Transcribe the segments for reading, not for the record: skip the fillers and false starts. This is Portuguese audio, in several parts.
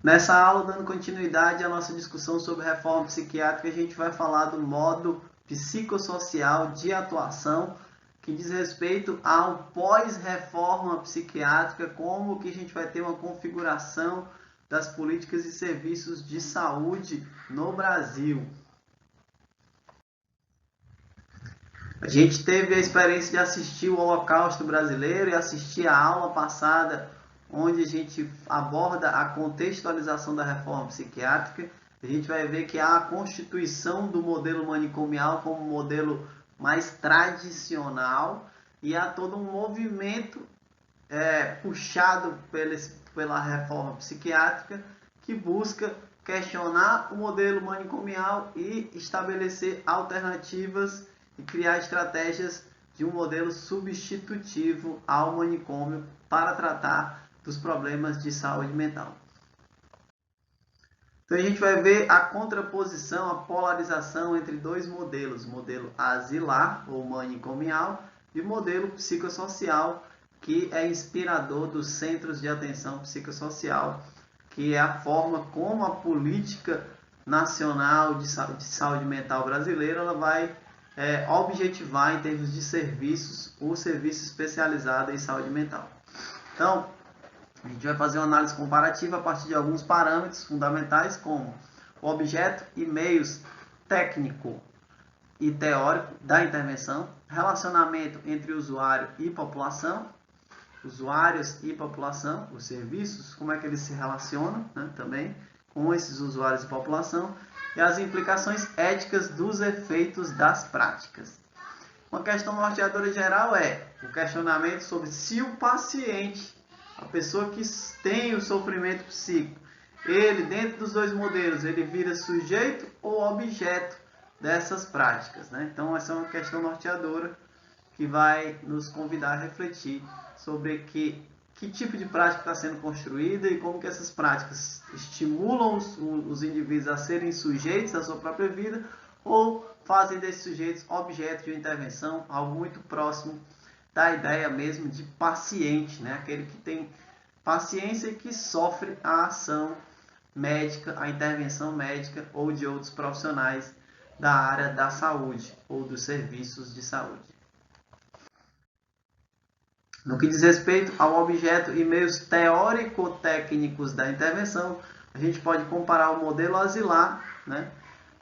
Nessa aula, dando continuidade à nossa discussão sobre reforma psiquiátrica, a gente vai falar do modo psicossocial de atuação que diz respeito ao pós-reforma psiquiátrica, como que a gente vai ter uma configuração das políticas e serviços de saúde no Brasil. A gente teve a experiência de assistir o Holocausto Brasileiro e assistir a aula passada, onde a gente aborda a contextualização da reforma psiquiátrica. A gente vai ver que há a constituição do modelo manicomial como modelo mais tradicional e há todo um movimento puxado pela reforma psiquiátrica que busca questionar o modelo manicomial e estabelecer alternativas e criar estratégias de um modelo substitutivo ao manicômio para tratar dos problemas de saúde mental. Então a gente vai ver a contraposição, a polarização entre dois modelos, o modelo asilar ou manicomial e o modelo psicossocial, que é inspirador dos centros de atenção psicossocial, que é a forma como a política nacional de saúde mental brasileira ela vai objetivar em termos de serviços o serviço especializado em saúde mental. Então, a gente vai fazer uma análise comparativa a partir de alguns parâmetros fundamentais, como o objeto e meios técnico e teórico da intervenção, relacionamento entre usuário e população, usuários e população, os serviços, como é que eles se relacionam, né, também com esses usuários e população, e as implicações éticas dos efeitos das práticas. Uma questão norteadora geral é o questionamento sobre se o paciente, a pessoa que tem o sofrimento psíquico, ele, dentro dos dois modelos, ele vira sujeito ou objeto dessas práticas, né? Então, essa é uma questão norteadora que vai nos convidar a refletir sobre que tipo de prática está sendo construída e como que essas práticas estimulam os indivíduos a serem sujeitos à sua própria vida ou fazem desses sujeitos objeto de intervenção, algo muito próximo da ideia mesmo de paciente, né? Aquele que tem paciência e que sofre a ação médica, a intervenção médica ou de outros profissionais da área da saúde ou dos serviços de saúde. No que diz respeito ao objeto e meios teórico-técnicos da intervenção, a gente pode comparar o modelo asilar, né,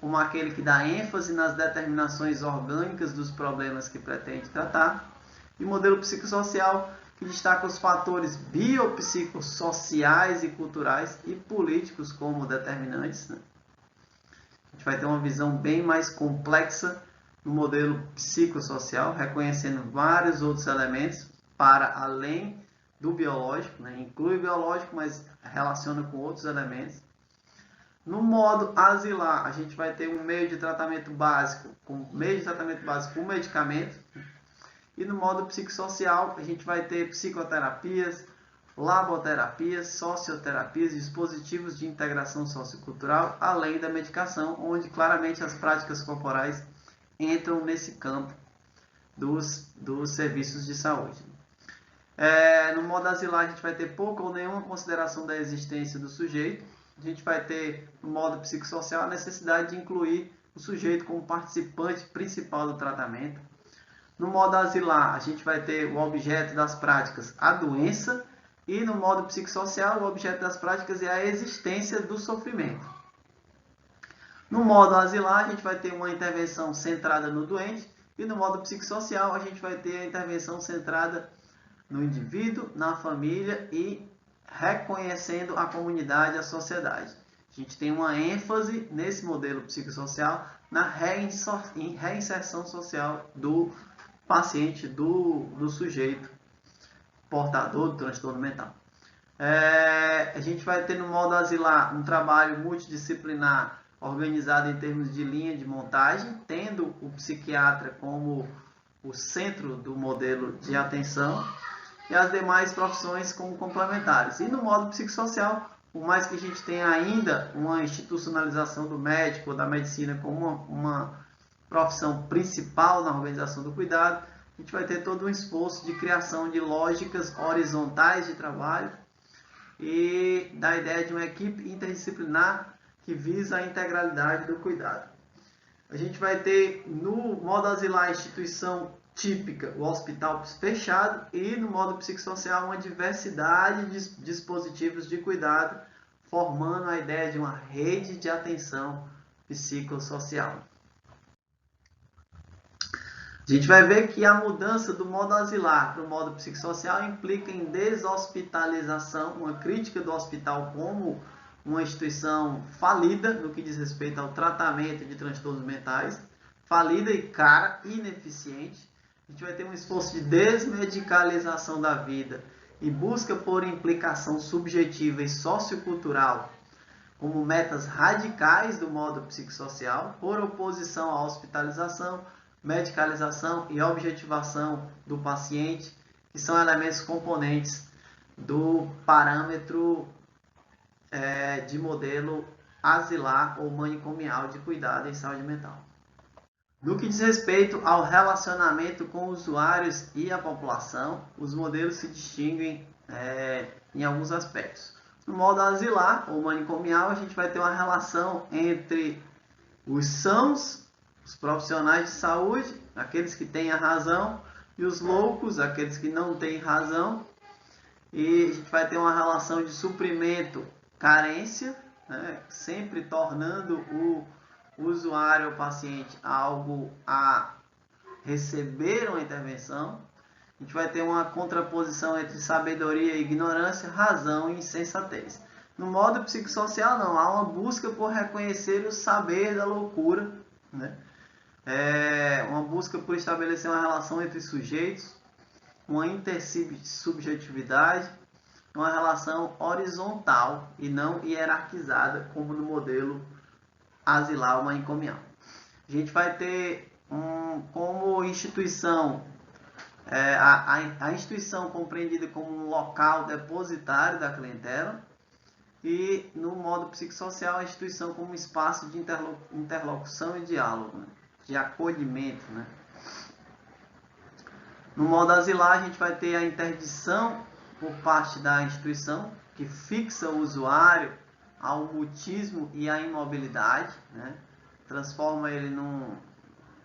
como aquele que dá ênfase nas determinações orgânicas dos problemas que pretende tratar, e o modelo psicossocial, que destaca os fatores biopsicossociais e culturais e políticos como determinantes. Né? A gente vai ter uma visão bem mais complexa no modelo psicossocial, reconhecendo vários outros elementos para além do biológico, né? Inclui o biológico, mas relaciona com outros elementos. No modo asilar, a gente vai ter um meio de tratamento básico, com medicamento. E no modo psicossocial, a gente vai ter psicoterapias, laboterapias, socioterapias, dispositivos de integração sociocultural, além da medicação, onde claramente as práticas corporais entram nesse campo dos serviços de saúde. No modo asilar, a gente vai ter pouca ou nenhuma consideração da existência do sujeito. A gente vai ter, no modo psicossocial, a necessidade de incluir o sujeito como participante principal do tratamento. No modo asilar, a gente vai ter o objeto das práticas, a doença, e no modo psicossocial, o objeto das práticas é a existência do sofrimento. No modo asilar, a gente vai ter uma intervenção centrada no doente, e no modo psicossocial, a gente vai ter a intervenção centrada no indivíduo, na família e reconhecendo a comunidade e a sociedade. A gente tem uma ênfase nesse modelo psicossocial na reinserção social do paciente, do sujeito portador do transtorno mental. A gente vai ter no modo asilar um trabalho multidisciplinar organizado em termos de linha de montagem, tendo o psiquiatra como o centro do modelo de atenção e as demais profissões como complementares. E no modo psicossocial, por mais que a gente tenha ainda uma institucionalização do médico ou da medicina como uma profissão principal na organização do cuidado, a gente vai ter todo um esforço de criação de lógicas horizontais de trabalho e da ideia de uma equipe interdisciplinar que visa a integralidade do cuidado. A gente vai ter no modo asilar a instituição típica, o hospital fechado, e no modo psicossocial uma diversidade de dispositivos de cuidado, formando a ideia de uma rede de atenção psicossocial. A gente vai ver que a mudança do modo asilar para o modo psicossocial implica em deshospitalização, uma crítica do hospital como uma instituição falida no que diz respeito ao tratamento de transtornos mentais, falida e cara, ineficiente. A gente vai ter um esforço de desmedicalização da vida e busca por implicação subjetiva e sociocultural como metas radicais do modo psicossocial, por oposição à hospitalização, medicalização e objetivação do paciente, que são elementos componentes do parâmetro de modelo asilar ou manicomial de cuidado em saúde mental. No que diz respeito ao relacionamento com usuários e a população, os modelos se distinguem em alguns aspectos. No modo asilar ou manicomial, a gente vai ter uma relação entre os sãos, os profissionais de saúde, aqueles que têm a razão, e os loucos, aqueles que não têm razão. E a gente vai ter uma relação de suprimento, carência, né, sempre tornando o usuário ou paciente algo a receber uma intervenção. A gente vai ter uma contraposição entre sabedoria e ignorância, razão e insensatez. No modo psicossocial, não. Há uma busca por reconhecer o saber da loucura, né? Uma busca por estabelecer uma relação entre sujeitos, uma intersubjetividade, uma relação horizontal e não hierarquizada, como no modelo asilar ou manicomial. A gente vai ter como instituição, a instituição compreendida como um local depositário da clientela, e no modo psicossocial a instituição como um espaço de interlocução e diálogo, né? De acolhimento, né? No modo asilar a gente vai ter a interdição por parte da instituição, que fixa o usuário ao mutismo e à imobilidade, né? Transforma ele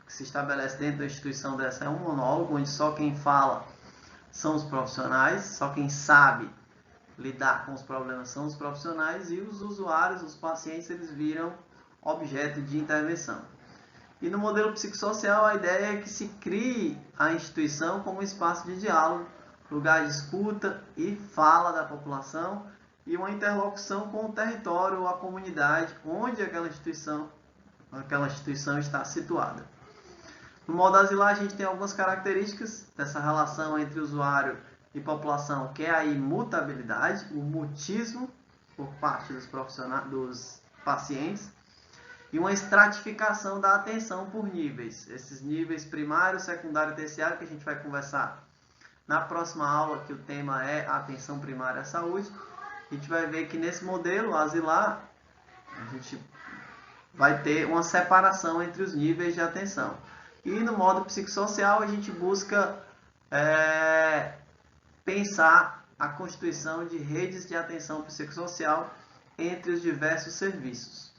que se estabelece dentro da instituição dessa é um monólogo, onde só quem fala são os profissionais, só quem sabe lidar com os problemas são os profissionais, e os usuários, os pacientes, eles viram objeto de intervenção. E no modelo psicossocial a ideia é que se crie a instituição como um espaço de diálogo, lugar de escuta e fala da população, e uma interlocução com o território ou a comunidade onde aquela instituição está situada. No modo asilar a gente tem algumas características dessa relação entre usuário e população, que é a imutabilidade, o mutismo por parte dos pacientes, e uma estratificação da atenção por níveis. Esses níveis primário, secundário e terciário, que a gente vai conversar na próxima aula, que o tema é a atenção primária à saúde. A gente vai ver que nesse modelo asilar, a gente vai ter uma separação entre os níveis de atenção. E no modo psicossocial, a gente busca pensar a constituição de redes de atenção psicossocial entre os diversos serviços.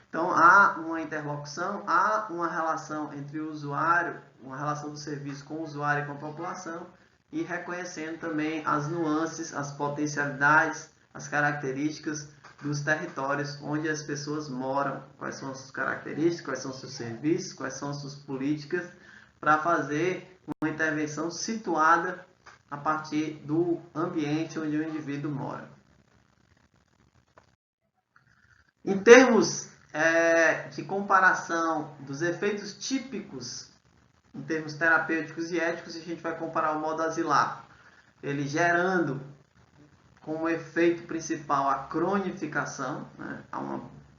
Então, há uma interlocução, há uma relação entre o usuário, uma relação do serviço com o usuário e com a população, e reconhecendo também as nuances, as potencialidades, as características dos territórios onde as pessoas moram, quais são as suas características, quais são os seus serviços, quais são as suas políticas, para fazer uma intervenção situada a partir do ambiente onde o indivíduo mora. Em termos de comparação dos efeitos típicos, em termos terapêuticos e éticos, a gente vai comparar o modo asilar, ele gerando como efeito principal a cronificação, né? Há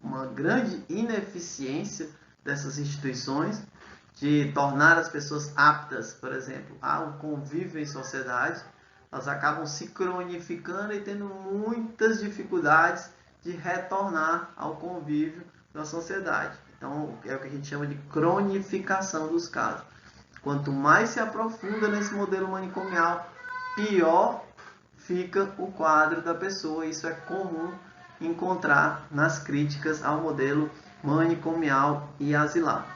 uma grande ineficiência dessas instituições de tornar as pessoas aptas, por exemplo, ao convívio em sociedade. Elas acabam se cronificando e tendo muitas dificuldades de retornar ao convívio na sociedade. Então, é o que a gente chama de cronificação dos casos. Quanto mais se aprofunda nesse modelo manicomial, pior fica o quadro da pessoa. Isso é comum encontrar nas críticas ao modelo manicomial e asilar.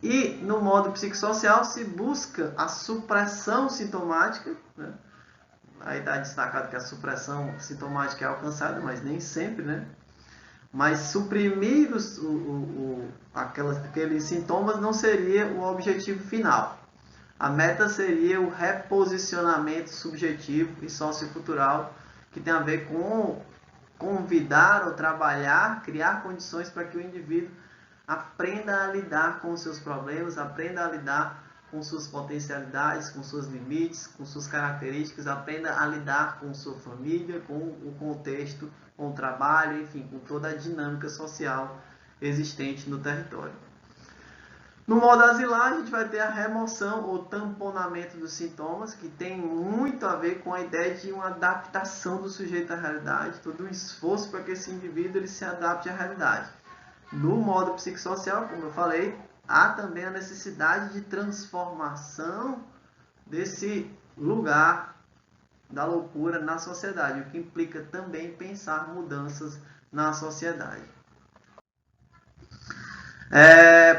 E no modo psicossocial se busca a supressão sintomática, né? Aí está destacado que a supressão sintomática é alcançada, mas nem sempre, né? Mas suprimir aqueles sintomas não seria o objetivo final. A meta seria o reposicionamento subjetivo e sociocultural, que tem a ver com convidar ou trabalhar, criar condições para que o indivíduo aprenda a lidar com os seus problemas, aprenda a lidar com suas potencialidades, com seus limites, com suas características, aprenda a lidar com sua família, com o contexto, com o trabalho, enfim, com toda a dinâmica social existente no território. No modo asilar, a gente vai ter a remoção ou tamponamento dos sintomas, que tem muito a ver com a ideia de uma adaptação do sujeito à realidade, todo um esforço para que esse indivíduo ele se adapte à realidade. No modo psicossocial, como eu falei, há também a necessidade de transformação desse lugar da loucura na sociedade, o que implica também pensar mudanças na sociedade.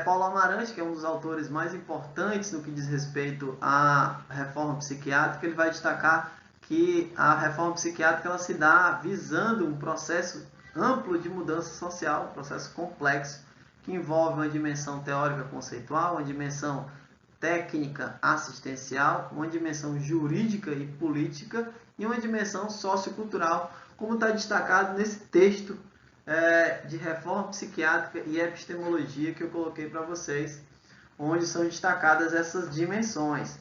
Paulo Amarante, que é um dos autores mais importantes no que diz respeito à reforma psiquiátrica, ele vai destacar que a reforma psiquiátrica ela se dá visando um processo amplo de mudança social, um processo complexo, que envolve uma dimensão teórica conceitual, uma dimensão técnica assistencial, uma dimensão jurídica e política e uma dimensão sociocultural, como está destacado nesse texto de reforma psiquiátrica e epistemologia que eu coloquei para vocês, onde são destacadas essas dimensões.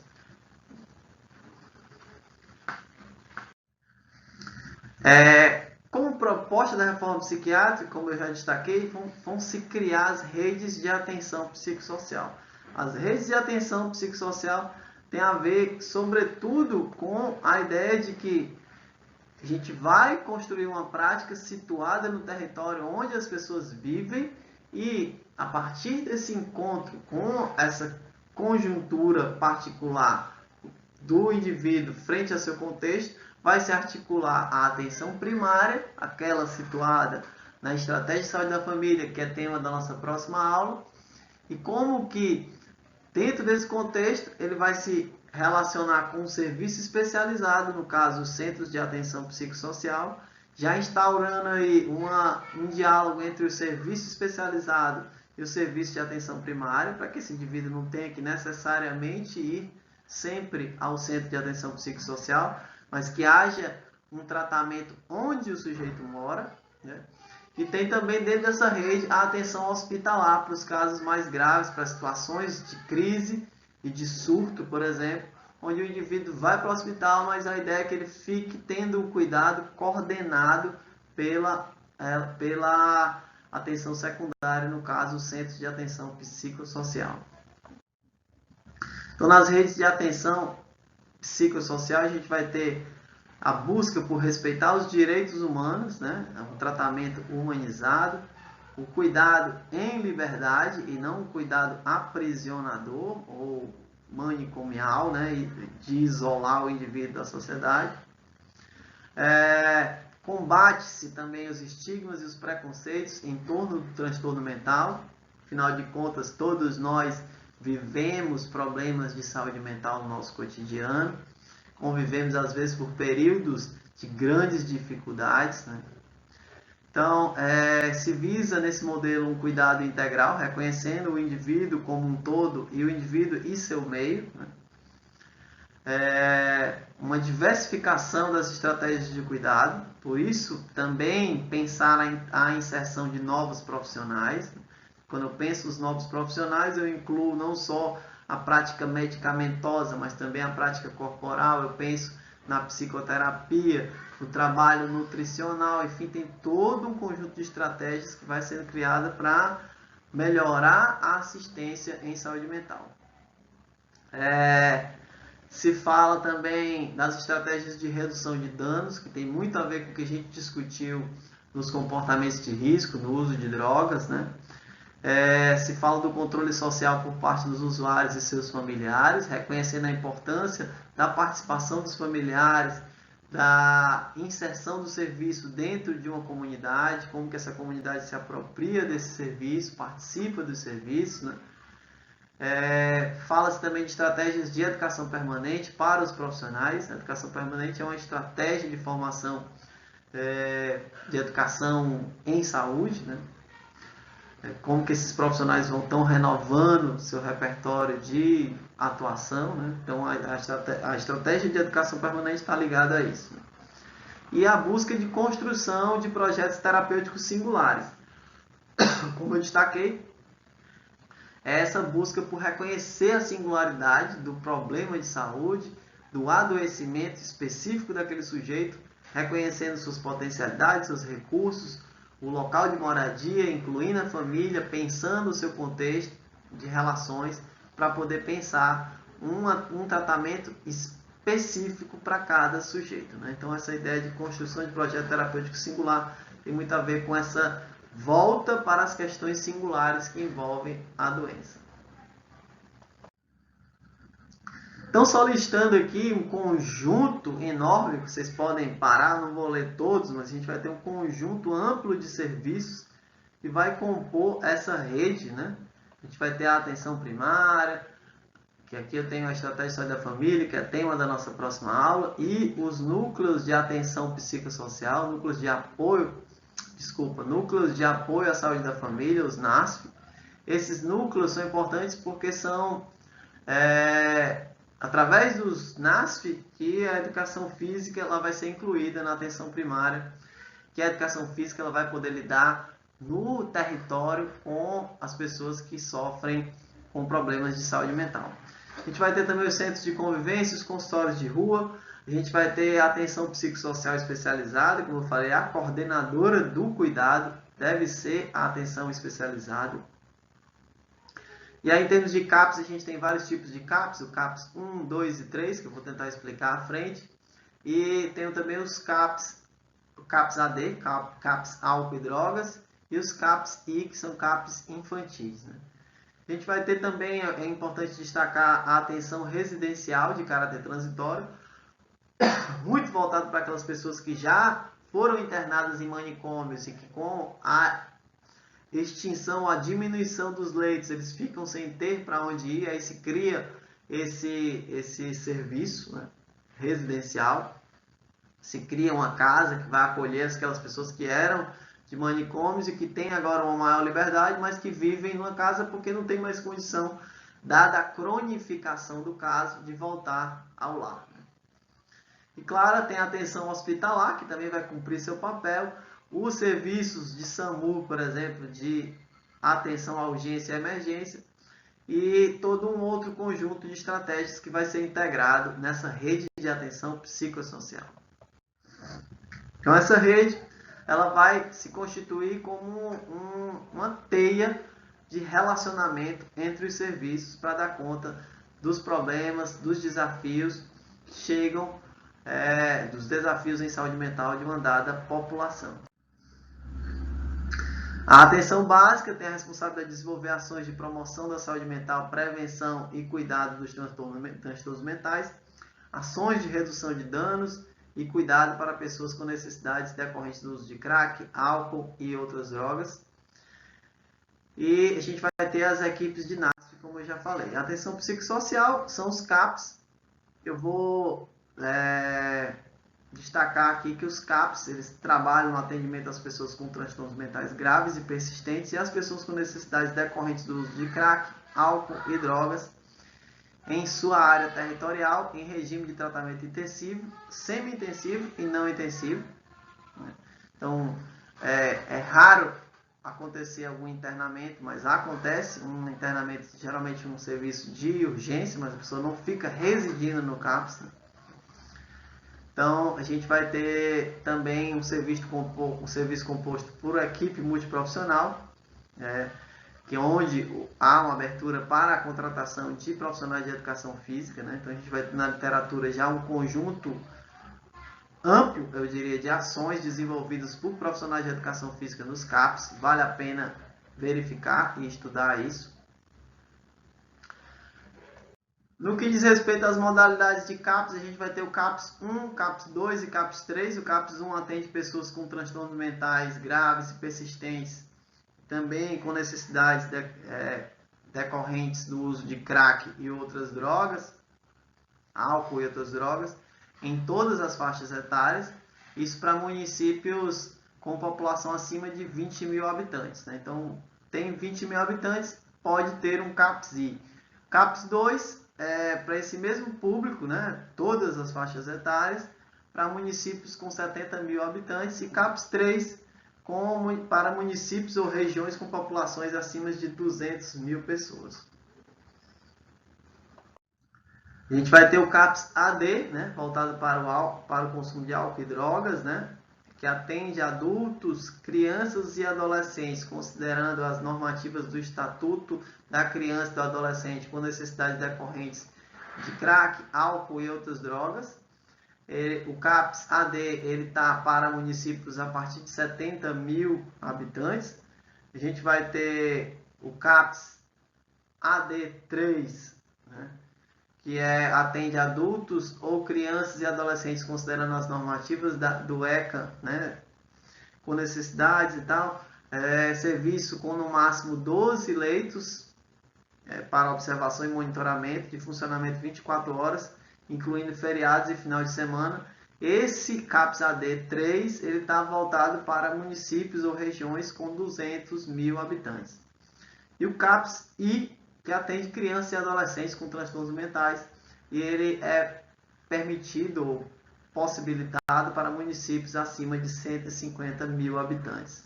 Como proposta da reforma psiquiátrica, como eu já destaquei, vão se criar as redes de atenção psicossocial. As redes de atenção psicossocial têm a ver, sobretudo, com a ideia de que a gente vai construir uma prática situada no território onde as pessoas vivem e, a partir desse encontro com essa conjuntura particular do indivíduo frente ao seu contexto, vai se articular a atenção primária, aquela situada na estratégia de saúde da família, que é tema da nossa próxima aula, e como que, dentro desse contexto, ele vai se relacionar com um serviço especializado, no caso, os centros de atenção psicossocial, já instaurando aí um diálogo entre o serviço especializado e o serviço de atenção primária, para que esse indivíduo não tenha que necessariamente ir sempre ao centro de atenção psicossocial, mas que haja um tratamento onde o sujeito mora, né? E tem também dentro dessa rede a atenção hospitalar para os casos mais graves, para situações de crise e de surto, por exemplo, onde o indivíduo vai para o hospital, mas a ideia é que ele fique tendo um cuidado coordenado pela atenção secundária, no caso, os centros de atenção psicossocial. Então, nas redes de atenção psicossocial, a gente vai ter a busca por respeitar os direitos humanos, né? Um tratamento humanizado, o cuidado em liberdade e não um cuidado aprisionador ou manicomial, né? De isolar o indivíduo da sociedade. Combate-se também os estigmas e os preconceitos em torno do transtorno mental. Afinal de contas, todos nós vivemos problemas de saúde mental no nosso cotidiano. Convivemos, às vezes, por períodos de grandes dificuldades, né? Então, se visa nesse modelo um cuidado integral, reconhecendo o indivíduo como um todo e o indivíduo e seu meio, né? Uma diversificação das estratégias de cuidado, por isso também pensar a inserção de novos profissionais. Quando eu penso nos novos profissionais, eu incluo não só a prática medicamentosa, mas também a prática corporal, eu penso na psicoterapia, o trabalho nutricional, enfim, tem todo um conjunto de estratégias que vai sendo criada para melhorar a assistência em saúde mental. Se fala também das estratégias de redução de danos, que tem muito a ver com o que a gente discutiu nos comportamentos de risco, no uso de drogas, né? Se fala do controle social por parte dos usuários e seus familiares, reconhecendo a importância da participação dos familiares, da inserção do serviço dentro de uma comunidade, como que essa comunidade se apropria desse serviço, participa do serviço, né? Fala-se também de estratégias de educação permanente para os profissionais. A educação permanente é uma estratégia de formação de educação em saúde, né? Como que esses profissionais estão renovando seu repertório de atuação, né? Então a estratégia de educação permanente está ligada a isso, né? E a busca de construção de projetos terapêuticos singulares. Como eu destaquei, é essa busca por reconhecer a singularidade do problema de saúde, do adoecimento específico daquele sujeito, reconhecendo suas potencialidades, seus recursos, o local de moradia, incluindo a família, pensando o seu contexto de relações, para poder pensar um tratamento específico para cada sujeito, né? Então, essa ideia de construção de projeto terapêutico singular tem muito a ver com essa volta para as questões singulares que envolvem a doença. Então, só listando aqui um conjunto enorme, que vocês podem parar, não vou ler todos, mas a gente vai ter um conjunto amplo de serviços que vai compor essa rede, né? A gente vai ter a atenção primária, que aqui eu tenho a estratégia de saúde da família, que é tema da nossa próxima aula, e os núcleos de atenção psicossocial, núcleos de apoio à saúde da família, os NASF. Esses núcleos são importantes porque são através dos NASF que a educação física ela vai ser incluída na atenção primária, que a educação física ela vai poder lidar no território com as pessoas que sofrem com problemas de saúde mental. A gente vai ter também os centros de convivência, os consultórios de rua, a gente vai ter a atenção psicossocial especializada, como eu falei, a coordenadora do cuidado deve ser a atenção especializada. E aí, em termos de CAPS, a gente tem vários tipos de CAPS, o CAPS 1, 2 e 3, que eu vou tentar explicar à frente. E tenho também os CAPS, o CAPS AD, CAPS álcool e drogas, e os CAPS I, que são CAPS infantis, né? A gente vai ter também, é importante destacar, a atenção residencial de caráter transitório, muito voltado para aquelas pessoas que já foram internadas em manicômios e que com a extinção, a diminuição dos leitos, eles ficam sem ter para onde ir, aí se cria esse serviço, né, residencial, se cria uma casa que vai acolher aquelas pessoas que eram de manicômios e que têm agora uma maior liberdade, mas que vivem numa casa porque não tem mais condição, dada a cronificação do caso, de voltar ao lar. E claro, tem a atenção hospitalar, que também vai cumprir seu papel, os serviços de SAMU, por exemplo, de atenção à urgência e emergência, e todo um outro conjunto de estratégias que vai ser integrado nessa rede de atenção psicossocial. Então, essa rede ela vai se constituir como uma teia de relacionamento entre os serviços para dar conta dos problemas, dos desafios que chegam, dos desafios em saúde mental de uma dada população. A atenção básica tem a responsabilidade de desenvolver ações de promoção da saúde mental, prevenção e cuidado dos transtornos mentais, ações de redução de danos e cuidado para pessoas com necessidades decorrentes do uso de crack, álcool e outras drogas. E a gente vai ter as equipes de NASF, como eu já falei. A atenção psicossocial são os CAPs. Eu vou destacar aqui que os CAPs eles trabalham no atendimento às pessoas com transtornos mentais graves e persistentes e às pessoas com necessidades decorrentes do uso de crack, álcool e drogas em sua área territorial, em regime de tratamento intensivo, semi-intensivo e não intensivo. Então, é raro acontecer algum internamento, mas acontece um internamento, geralmente um serviço de urgência, mas a pessoa não fica residindo no CAPS, né? Então, a gente vai ter também um serviço composto por equipe multiprofissional, que onde há uma abertura para a contratação de profissionais de educação física, né? Então, a gente vai ter na literatura já um conjunto amplo, eu diria, de ações desenvolvidas por profissionais de educação física nos CAPs. Vale a pena verificar e estudar isso. No que diz respeito às modalidades de CAPS, a gente vai ter o CAPS 1, CAPS 2 e CAPS 3. O CAPS 1 atende pessoas com transtornos mentais graves e persistentes, também com necessidades decorrentes do uso de crack e outras drogas, álcool e outras drogas, em todas as faixas etárias. Isso para municípios com população acima de 20 mil habitantes, né? Então, tem 20 mil habitantes, pode ter um CAPS-I. CAPS 2 é para esse mesmo público, né? Todas as faixas etárias, para municípios com 70 mil habitantes, e CAPS 3 para municípios ou regiões com populações acima de 200 mil pessoas. A gente vai ter o CAPS AD, né, voltado para o consumo de álcool e drogas, né, que atende adultos, crianças e adolescentes, considerando as normativas do Estatuto da Criança e do Adolescente com necessidades decorrentes de crack, álcool e outras drogas. O CAPS AD está para municípios a partir de 70 mil habitantes. A gente vai ter o CAPS AD3, né, que atende adultos ou crianças e adolescentes, considerando as normativas do ECA, né, com necessidades e tal. Serviço com no máximo 12 leitos para observação e monitoramento de funcionamento 24 horas, incluindo feriados e final de semana. Esse CAPS AD3 está voltado para municípios ou regiões com 200 mil habitantes. E o CAPS I, que atende crianças e adolescentes com transtornos mentais, e ele é permitido ou possibilitado para municípios acima de 150 mil habitantes.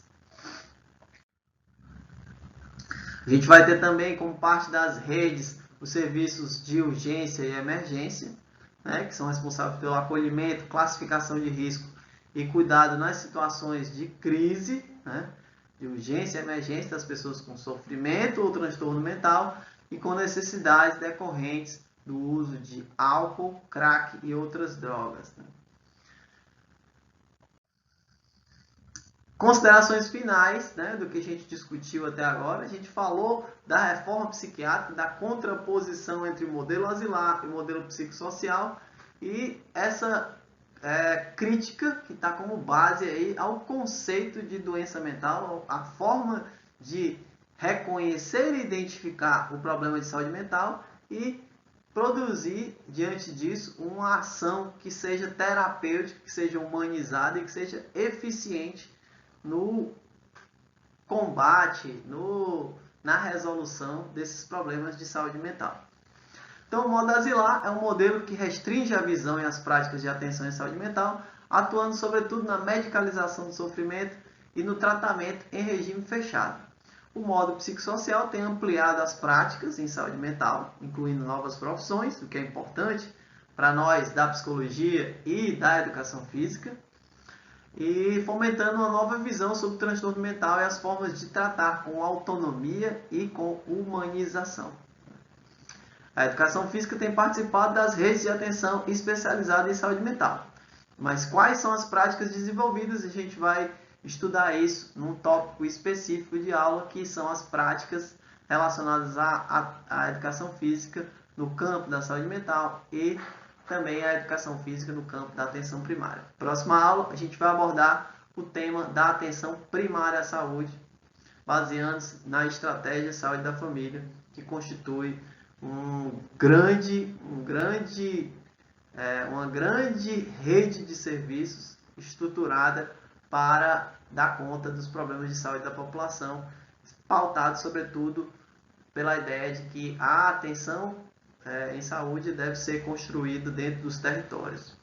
A gente vai ter também, como parte das redes, os serviços de urgência e emergência, né, que são responsáveis pelo acolhimento, classificação de risco e cuidado nas situações de crise, né, de urgência e emergência das pessoas com sofrimento ou transtorno mental e com necessidades decorrentes do uso de álcool, crack e outras drogas, né. Considerações finais, né, do que a gente discutiu até agora. A gente falou da reforma psiquiátrica, da contraposição entre o modelo asilar e o modelo psicossocial, e essa crítica que está como base aí ao conceito de doença mental, a forma de reconhecer e identificar o problema de saúde mental e produzir, diante disso, uma ação que seja terapêutica, que seja humanizada e que seja eficiente no combate, na resolução desses problemas de saúde mental. Então, o modo asilar é um modelo que restringe a visão e as práticas de atenção em saúde mental, atuando sobretudo na medicalização do sofrimento e no tratamento em regime fechado. O modo psicossocial tem ampliado as práticas em saúde mental, incluindo novas profissões, o que é importante para nós da psicologia e da educação física, e fomentando uma nova visão sobre o transtorno mental e as formas de tratar com autonomia e com humanização. A educação física tem participado das redes de atenção especializada em saúde mental. Mas quais são as práticas desenvolvidas? A gente vai estudar isso num tópico específico de aula, que são as práticas relacionadas à educação física no campo da saúde mental e também a educação física no campo da atenção primária. Próxima aula, a gente vai abordar o tema da atenção primária à saúde, baseando-se na estratégia de saúde da família, que constitui uma grande rede de serviços estruturada para dar conta dos problemas de saúde da população, pautado sobretudo pela ideia de que a atenção em saúde deve ser construída dentro dos territórios.